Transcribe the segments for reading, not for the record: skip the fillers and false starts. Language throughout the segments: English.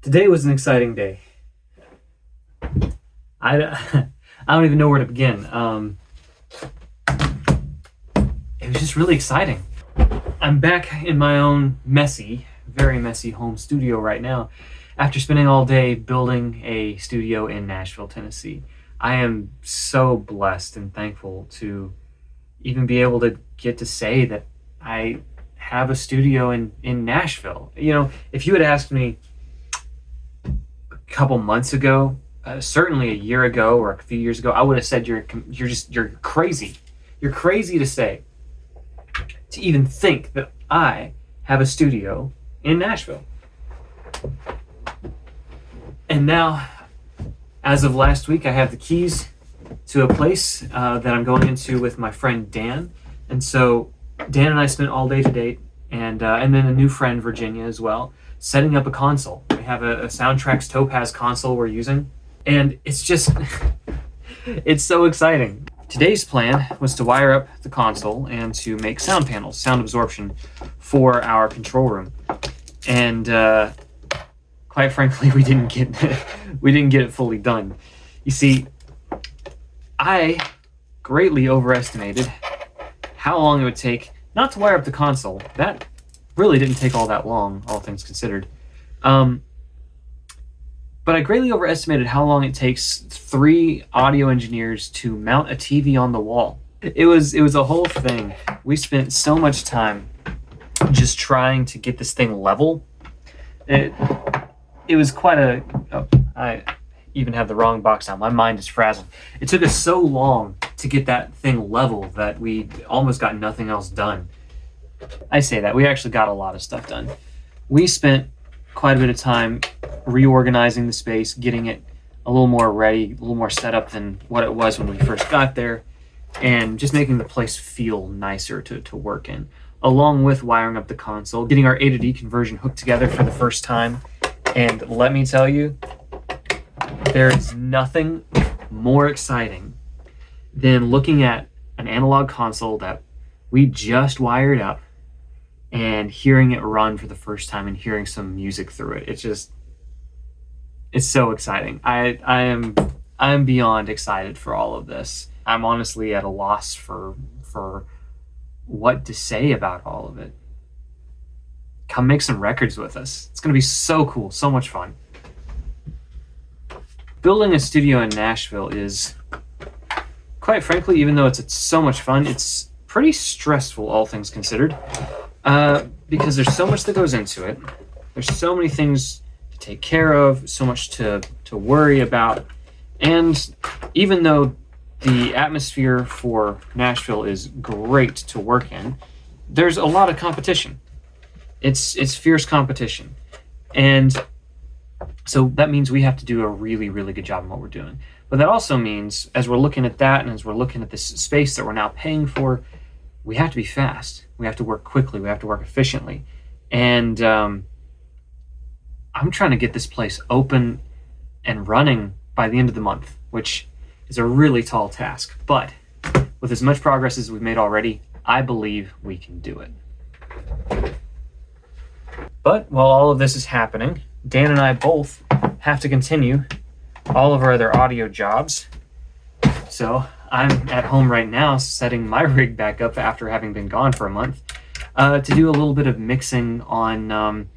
Today was an exciting day. I don't even know where to begin. It was just really exciting. I'm back in my own very messy home studio right now after spending all day building a studio in Nashville, Tennessee. I am so blessed and thankful to even be able to get to say that I have a studio in Nashville. You know, if you had asked me a couple months ago, certainly a year ago or a few years ago, I would have said you're crazy. You're crazy to even think that I have a studio in Nashville. And now, as of last week, I have the keys to a place that I'm going into with my friend Dan. And so Dan and I spent all day today, and then a new friend, Virginia, as well, setting up a console. We have a Soundtrax Topaz console we're using, and it's just, it's so exciting. Today's plan was to wire up the console and to make sound panels, sound absorption for our control room. And quite frankly, we didn't get it fully done. You see, I greatly overestimated how long it would take not to wire up the console. That really didn't take all that long, all things considered. But I greatly overestimated how long it takes 3 audio engineers to mount a TV on the wall. It was a whole thing. We spent so much time just trying to get this thing level. It was quite a... Oh, I even have the wrong box now. My mind is frazzled. It took us so long to get that thing level that we almost got nothing else done. I say that. We actually got a lot of stuff done. We spent quite a bit of time reorganizing the space, getting it a little more ready, a little more set up than what it was when we first got there, and just making the place feel nicer to work in, along with wiring up the console, getting our A to D conversion hooked together for the first time. And let me tell you, there is nothing more exciting than looking at an analog console that we just wired up and hearing it run for the first time and hearing some music through it. It's so exciting. I am beyond excited for all of this. I'm honestly at a loss for what to say about all of it. Come make some records with us. It's going to be so cool, so much fun. Building a studio in Nashville is, quite frankly, even though it's so much fun, it's pretty stressful, all things considered, because there's so much that goes into it. There's so many things to take care of, so much to worry about, and even though the atmosphere for Nashville is great to work in, there's a lot of competition. It's fierce competition, and so that means we have to do a really, really good job in what we're doing. But that also means, as we're looking at that and as we're looking at this space that we're now paying for, we have to be fast. We have to work quickly. We have to work efficiently. And I'm trying to get this place open and running by the end of the month, which is a really tall task. But with as much progress as we've made already, I believe we can do it. But while all of this is happening, Dan and I both have to continue all of our other audio jobs. So I'm at home right now setting my rig back up after having been gone for a month to do a little bit of mixing on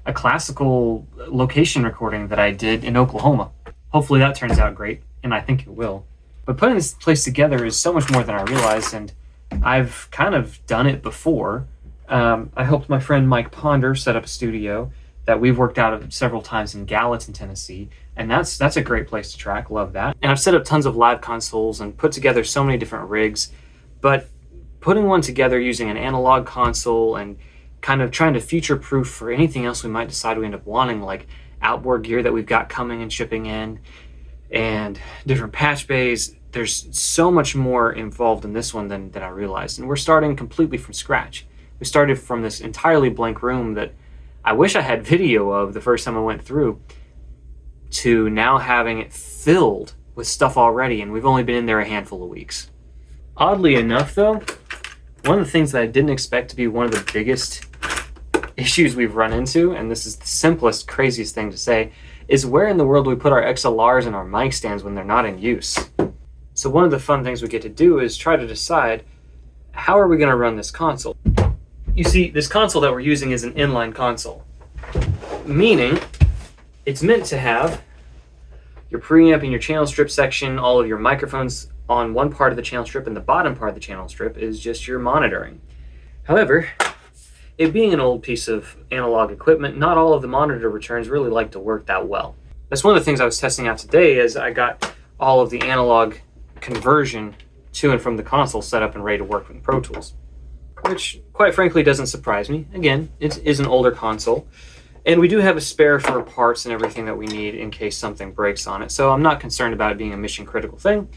a classical location recording that I did in Oklahoma. Hopefully that turns out great, and I think it will. But putting this place together is so much more than I realized, and I've kind of done it before. I helped my friend Mike Ponder set up a studio that we've worked out of several times in Gallatin, Tennessee, and that's a great place to track. Love that. And I've set up tons of live consoles and put together so many different rigs, but putting one together using an analog console and kind of trying to future-proof for anything else we might decide we end up wanting, like outboard gear that we've got coming and shipping in, and different patch bays. There's so much more involved in this one than I realized, and we're starting completely from scratch. We started from this entirely blank room that I wish I had video of the first time I went through, to now having it filled with stuff already, and we've only been in there a handful of weeks. Oddly enough, though, one of the things that I didn't expect to be one of the biggest issues we've run into, and this is the simplest, craziest thing to say, is where in the world do we put our XLRs and our mic stands when they're not in use? So one of the fun things we get to do is try to decide, how are we going to run this console? You see, this console that we're using is an inline console, meaning it's meant to have your preamp and your channel strip section, all of your microphones on one part of the channel strip, and the bottom part of the channel strip is just your monitoring. However, it being an old piece of analog equipment, not all of the monitor returns really like to work that well. That's one of the things I was testing out today, as I got all of the analog conversion to and from the console set up and ready to work with Pro Tools, which quite frankly doesn't surprise me. Again, it is an older console, and we do have a spare for parts and everything that we need in case something breaks on it, so I'm not concerned about it being a mission critical thing,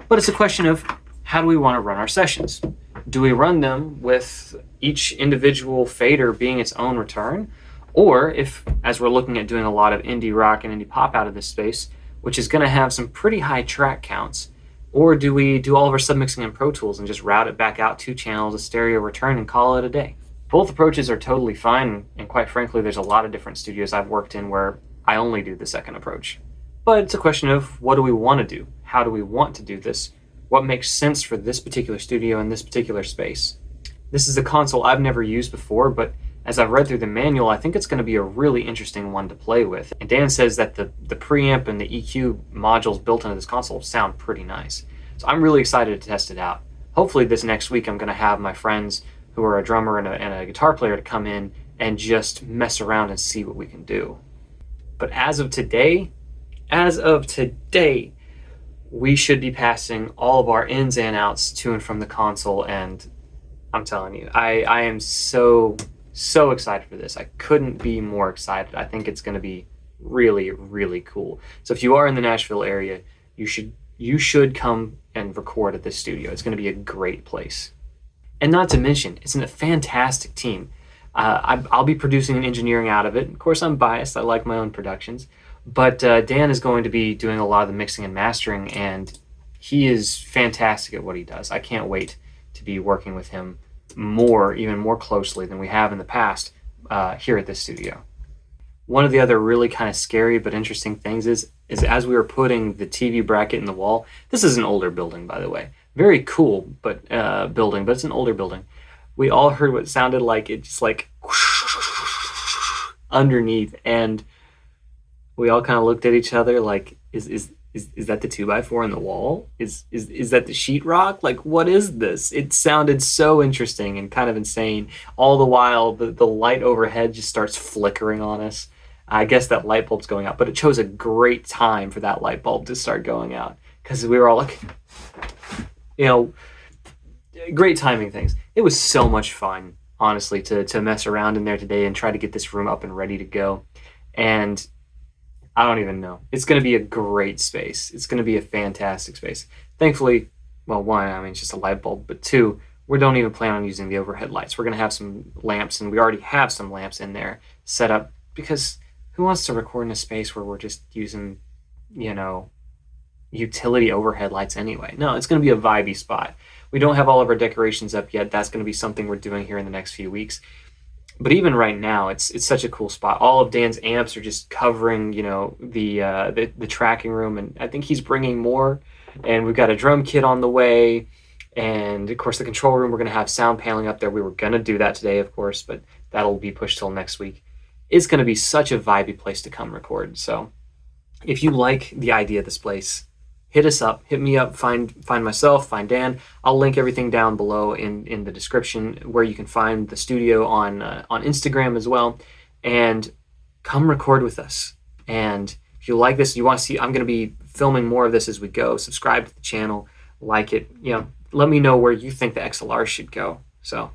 but it's a question of, how do we want to run our sessions? Do we run them with each individual fader being its own return? Or if, as we're looking at doing a lot of indie rock and indie pop out of this space, which is going to have some pretty high track counts, or do we do all of our submixing in Pro Tools and just route it back out 2 channels, a stereo return, and call it a day? Both approaches are totally fine, and quite frankly, there's a lot of different studios I've worked in where I only do the second approach. But it's a question of, what do we want to do? How do we want to do this? What makes sense for this particular studio and this particular space? This is a console I've never used before, but as I've read through the manual, I think it's going to be a really interesting one to play with. And Dan says that the preamp and the EQ modules built into this console sound pretty nice. So I'm really excited to test it out. Hopefully this next week I'm going to have my friends who are a drummer and a guitar player to come in and just mess around and see what we can do. But as of today, we should be passing all of our ins and outs to and from the console, and I'm telling you, I am so excited for this. I couldn't be more excited. I think it's going to be really, really cool. So if you are in the Nashville area, you should come and record at this studio. It's going to be a great place. And not to mention, it's a fantastic team. I'll be producing and engineering out of it. Of course, I'm biased. I like my own productions. But Dan is going to be doing a lot of the mixing and mastering, and he is fantastic at what he does. I can't wait to be working with him even more closely than we have in the past here at this studio. One of the other really kind of scary but interesting things is as we were putting the TV bracket in the wall, this is an older building, by the way. Very cool building, but it's an older building. We all heard what sounded like it just like underneath, and we all kind of looked at each other like, is that the 2x4 in the wall? Is that the sheetrock? Like, what is this? It sounded so interesting and kind of insane. All the while, the light overhead just starts flickering on us. I guess that light bulb's going out, but it chose a great time for that light bulb to start going out, because we were all like, great timing things. It was so much fun, honestly, to mess around in there today and try to get this room up and ready to go. And I don't even know. It's going to be a great space. It's going to be a fantastic space. Thankfully, well, one, it's just a light bulb, but two, we don't even plan on using the overhead lights. We're going to have some lamps, and we already have some lamps in there set up, because who wants to record in a space where we're just using, utility overhead lights anyway? No, it's going to be a vibey spot. We don't have all of our decorations up yet. That's going to be something we're doing here in the next few weeks. But even right now, it's such a cool spot. All of Dan's amps are just covering, the tracking room, and I think he's bringing more. And we've got a drum kit on the way, and of course the control room. We're going to have sound paneling up there. We were going to do that today, of course, but that'll be pushed till next week. It's going to be such a vibey place to come record. So if you like the idea of this place, hit us up, hit me up, find myself, find Dan. I'll link everything down below in the description where you can find the studio on Instagram as well, and come record with us. And if you like this, you want to see, I'm going to be filming more of this as we go. Subscribe to the channel, like it, let me know where you think the XLR should go. So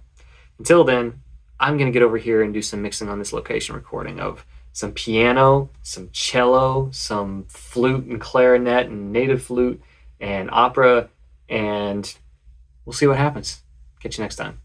until then, I'm going to get over here and do some mixing on this location recording of some piano, some cello, some flute and clarinet and native flute and opera, and we'll see what happens. Catch you next time.